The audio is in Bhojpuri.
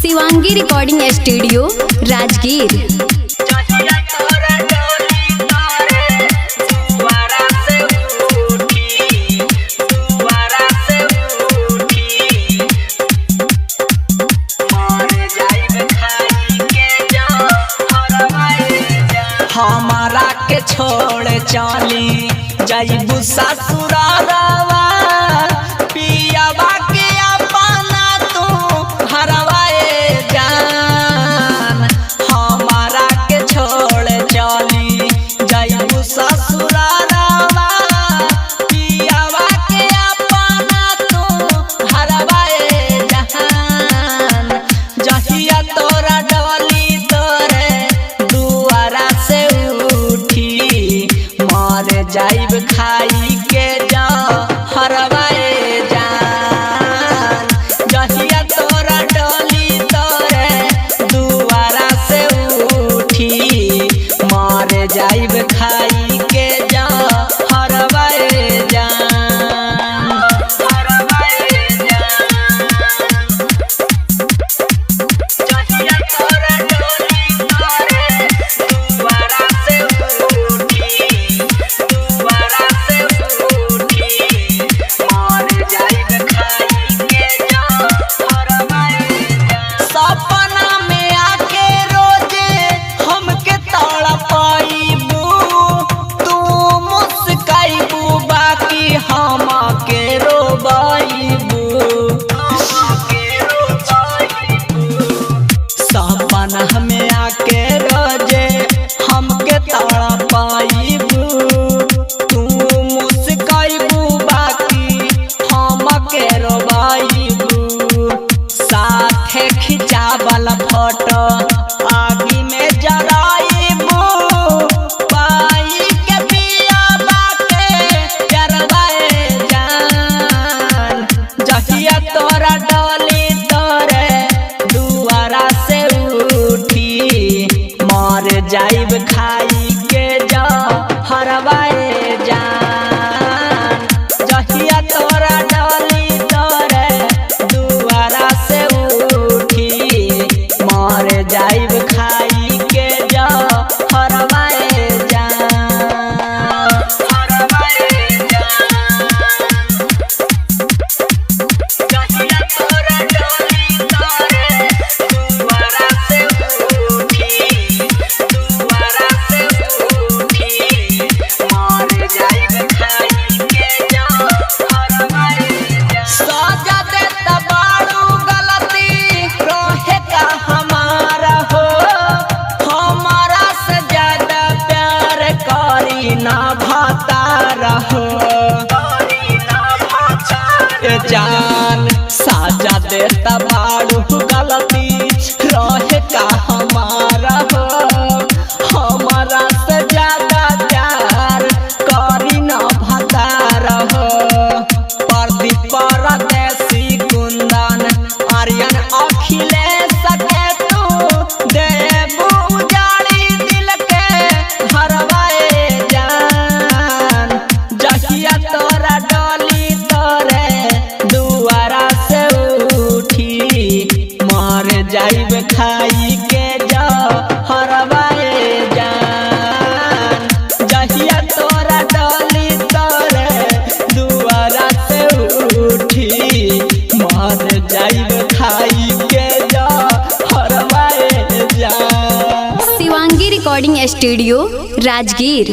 Shivangi recording studio Rajgir. हमारा के छोड़ चली जइबू ससुरालवा, पियावा के अपना तू हरवाए जान। हमारा के छोड़ चली जइबू ससुरालवा, पियावा के अपना तू हरवाए जान। जहिया तोरा डोली तोरे दुआरा से मर जाइब खाई के जा हरवाए जान। जहिया तोरा डोली तोरे दुआरा से उठी, मर जाइब खाई के जा हरवाए जान। हरवाए जान। जहिया तोरा डोली तोरे दुआरा से सपना में आके रोजे हमके तड़पाइबू, तू मुस्काइबू बाकी हमके रोबाइबू। सपना में आके रोजे हमके तड़पाइबू, तू मुस्काइबू बाकी हमके रोबाइबू। साथे खिंचावल फोटो आगी में जराइबू, पाई के पियावा के जरवाए जान। जहिया तोरा डोली तोरे दुआरा से उठी, मर जाइब खाई के जा हरवाए जान। जहिया तोरा डोली तोरे दुआरा से उठी, मर जाइब खाई के जा हरवाए जान। हरवाए जान। जहिया तोरा डोली तोरे दुआरा से उठी, दुआरा से उठी, मर जाइब खाई के जा हरवाए जान। सजा देता बारू गलती रोहे का हमारा हो, हमारा से ज्यादा प्यार करी ना भतारा हो। जान साजा देता बारू गलती रोहे का हमारा हो, हमारा से ज्यादा प्यार करी ना भतारा हो। प्रदीप परदेसी कुंदन आर्यन अखिलेश के तू देबू उजाड़ी दिल के हरवाए जान। जहिया तोरा डोली तोरे दुआरा से उठी, मर जाइब खाई के जा हरवाए जान। जहिया तोरा डोली तोरे दुआरा से उठी, मर जाइब खाई के जा हरवाए जान। Shivangi recording studio Rajgir.